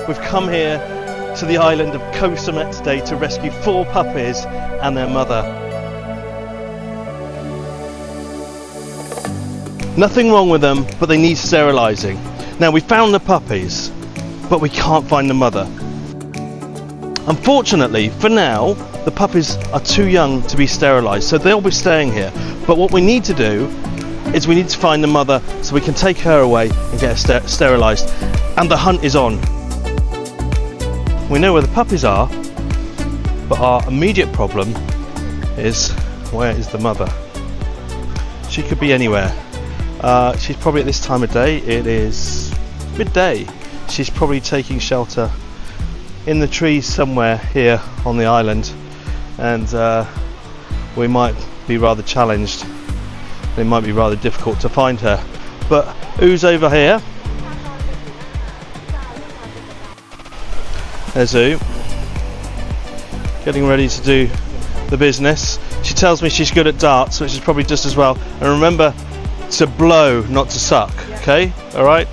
We've come here to the island of Koh Samet today to rescue 4 puppies and their mother. Nothing wrong with them, but they need sterilising. Now, we found the puppies, but we can't find the mother. Unfortunately, for now, the puppies are too young to be sterilised, so they'll be staying here. But what we need to do is we need to find the mother so we can take her away and get her sterilised. And the hunt is on. We know where the puppies are, but our immediate problem is, where is the mother? She could be anywhere. She's probably at this time of day, it is midday. She's probably taking shelter in the trees somewhere here on the island, and we might be rather challenged. It might be rather difficult to find her. But who's over here? There's Ooh, getting ready to do the business. She tells me she's good at darts, which is probably just as well. And remember to blow, not to suck, okay? Alright?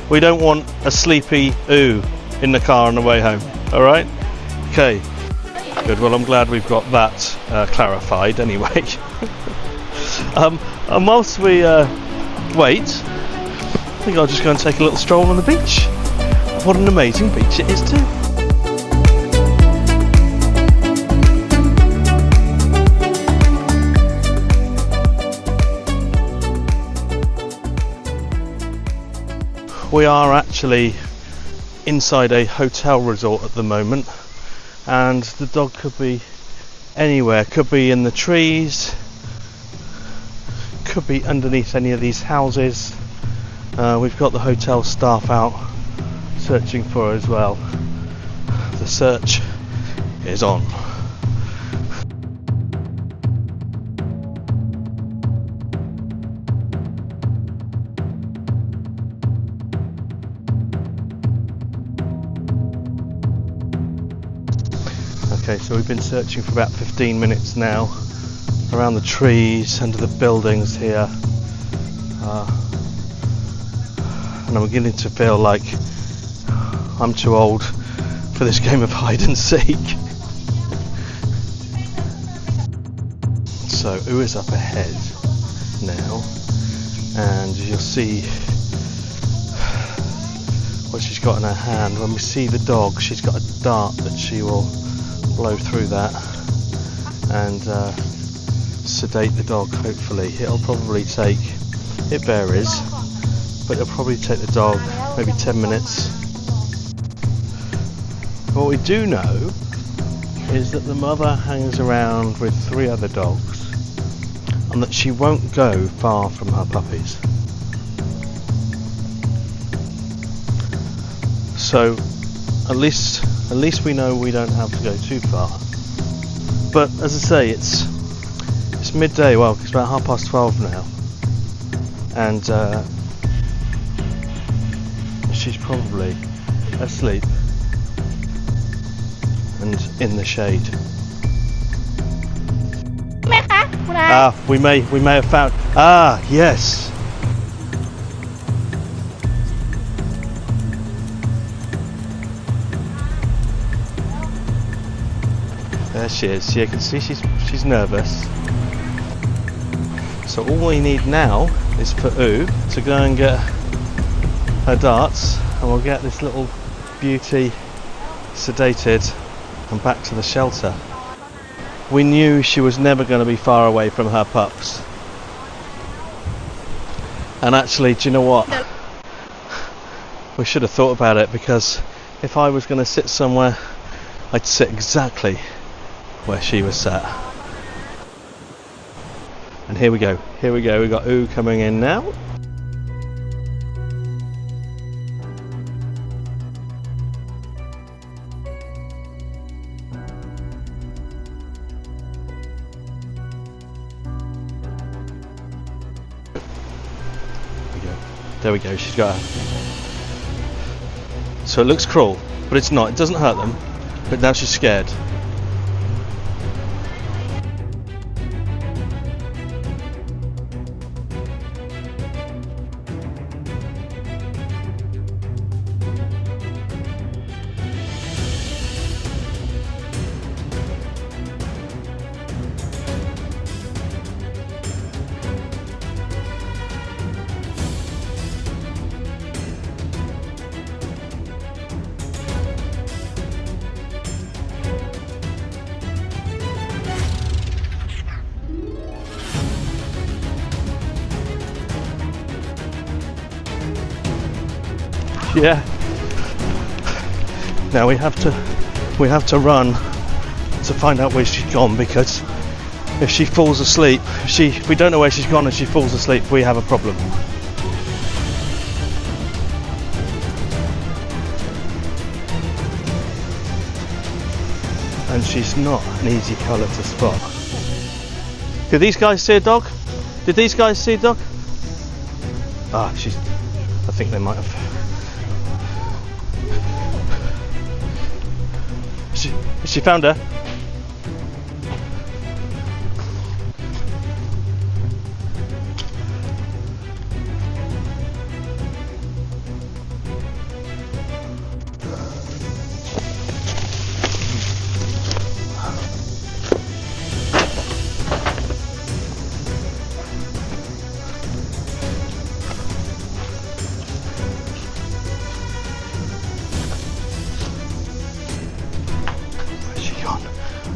We don't want a sleepy Ooh in the car on the way home, alright? Okay, good. Well, I'm glad we've got that clarified anyway. And whilst we wait, I think I'll just go and take a little stroll on the beach. What an amazing beach it is too. We are actually inside a hotel resort at the moment, and the dog could be anywhere. Could be in the trees, could be underneath any of these houses. We've got the hotel staff out searching for her as well. The search is on. Okay, so we've been searching for about 15 minutes now around the trees, under the buildings here, and I'm beginning to feel like I'm too old for this game of hide and seek. So Ooh is up ahead now, and you'll see what she's got in her hand. When we see the dog, she's got a dart that she will blow through that and sedate the dog. Hopefully it'll probably take, it varies, but it'll probably take the dog maybe 10 minutes. What we do know is that the mother hangs around with 3 other dogs and that she won't go far from her puppies. So at least we know we don't have to go too far. But as I say, it's midday. Well, it's about 12:30 now, and she's probably asleep and in the shade. We may have found. Yes. There she is. You can see she's nervous. So all we need now is for Ooh to go and get her darts, and we'll get this little beauty sedated and back to the shelter. We knew she was never going to be far away from her pups. And actually, do you know what? No. We should have thought about it, because if I was going to sit somewhere, I'd sit exactly where she was sat. And here we go, we've got Ooh coming in now. There we go, she's got her. So it looks cruel, but it's not, it doesn't hurt them, but now she's scared. Yeah. Now we have to run to find out where she's gone, because if she falls asleep, if we don't know where she's gone and she falls asleep, we have a problem. And she's not an easy colour to spot. Did these guys see a dog? Did these guys see a dog? Ah, I think they might have. She found her.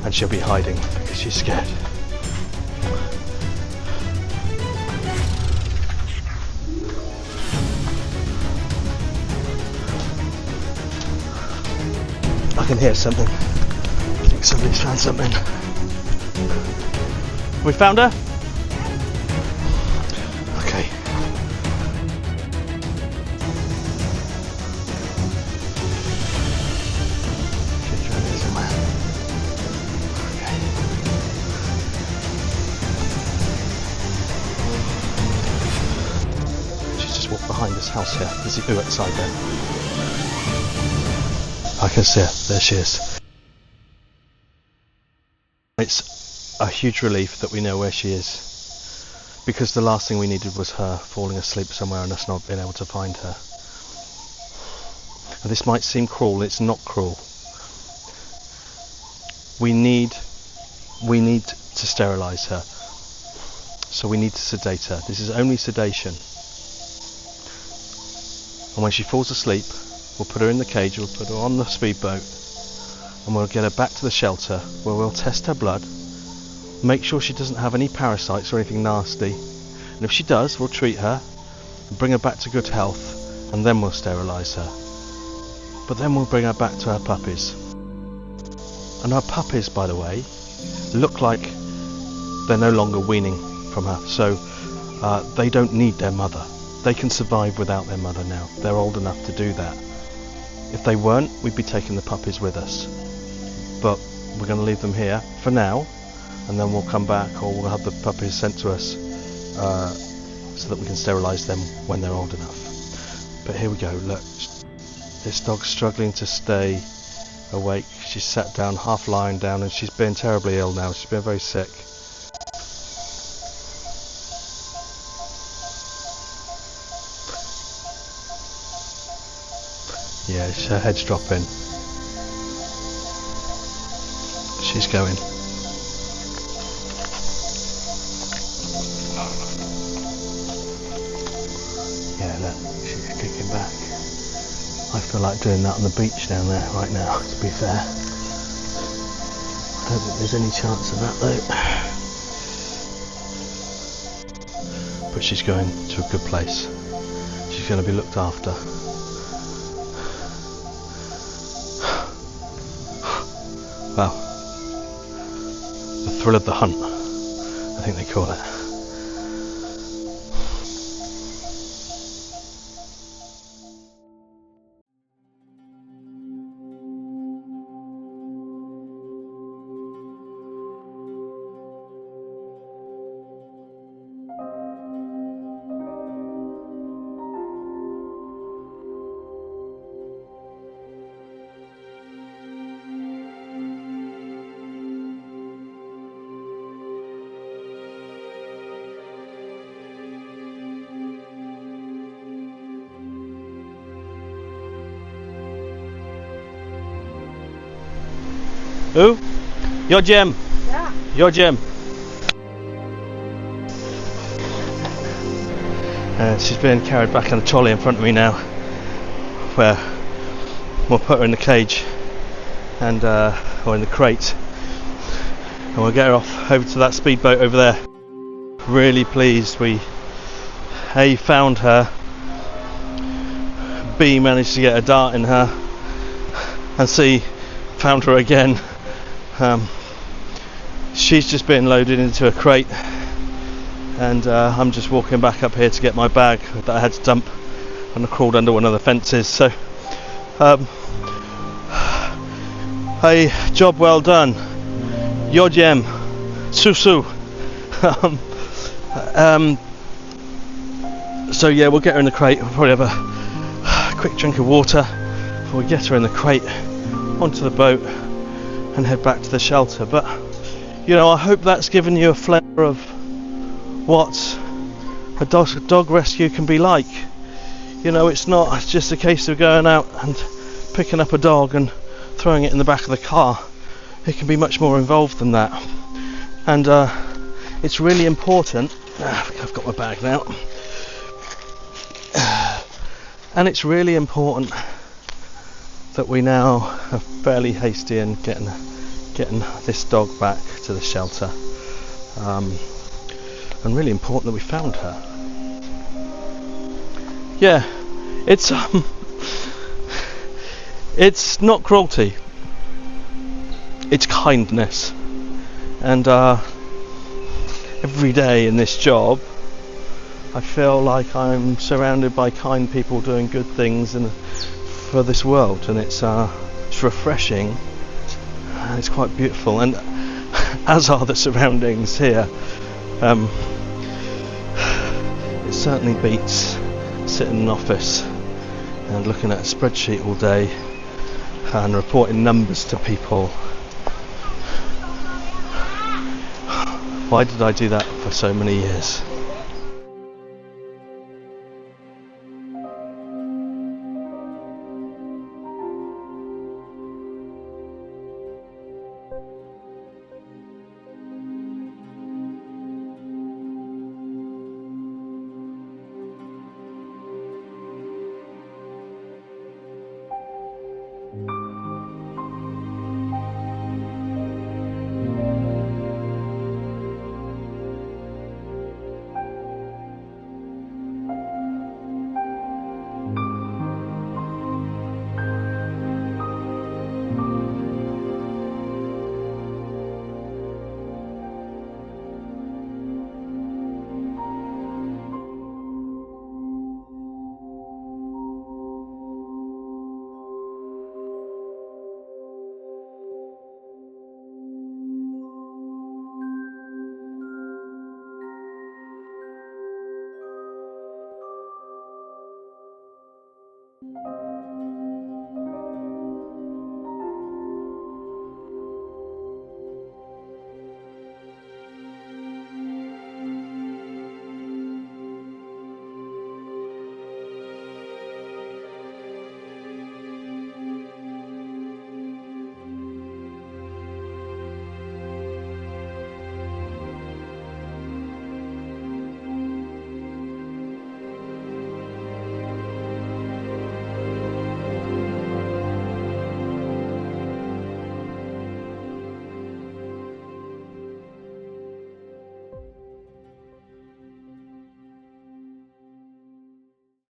And she'll be hiding because she's scared. I can hear something. I think somebody's found something. We found her? Okay. She's around here somewhere. Walk behind this house here. There's a who outside there. I can see her. There she is. It's a huge relief that we know where she is, because the last thing we needed was her falling asleep somewhere and us not being able to find her. And this might seem cruel. It's not cruel. We need to sterilise her. So we need to sedate her. This is only sedation. And when she falls asleep, we'll put her in the cage, we'll put her on the speedboat, and we'll get her back to the shelter where we'll test her blood, make sure she doesn't have any parasites or anything nasty, and if she does, we'll treat her, bring her back to good health, and then we'll sterilise her. But then we'll bring her back to her puppies. And her puppies, by the way, look like they're no longer weaning from her, so they don't need their mother. They can survive without their mother now. They're old enough to do that. If they weren't, we'd be taking the puppies with us. But we're going to leave them here for now, and then we'll come back, or we'll have the puppies sent to us so that we can sterilise them when they're old enough. But here we go, look. This dog's struggling to stay awake. She's sat down, half lying down, and she's been terribly ill now. She's been very sick. Yeah, her head's dropping. She's going. Yeah, look, she's kicking back. I feel like doing that on the beach down there right now, to be fair. I don't think there's any chance of that though. But she's going to a good place. She's going to be looked after. Well, the thrill of the hunt, I think they call it. Who? You're Jim? Yeah. You're Jim? She's being carried back on the trolley in front of me now, where we'll put her in the cage and or in the crate, and we'll get her off over to that speedboat over there. Really pleased we found her, bee managed to get a dart in her, and C found her again. She's just been loaded into a crate, and I'm just walking back up here to get my bag that I had to dump, and I crawled under one of the fences. So a job well done, Yojem, Susu. So yeah, we'll get her in the crate. We'll probably have a quick drink of water before we get her in the crate onto the boat and head back to the shelter. But you know, I hope that's given you a flavour of what a dog rescue can be like. You know, it's not just a case of going out and picking up a dog and throwing it in the back of the car. It can be much more involved than that, and it's really important. I've got my bag now, and it's really important that we now are fairly hasty in getting this dog back to the shelter, and really important that we found her. Yeah, it's not cruelty, it's kindness, and every day in this job I feel like I'm surrounded by kind people doing good things for this world, and it's refreshing, and it's quite beautiful, and as are the surroundings here. It certainly beats sitting in an office and looking at a spreadsheet all day and reporting numbers to people. Why did I do that for so many years?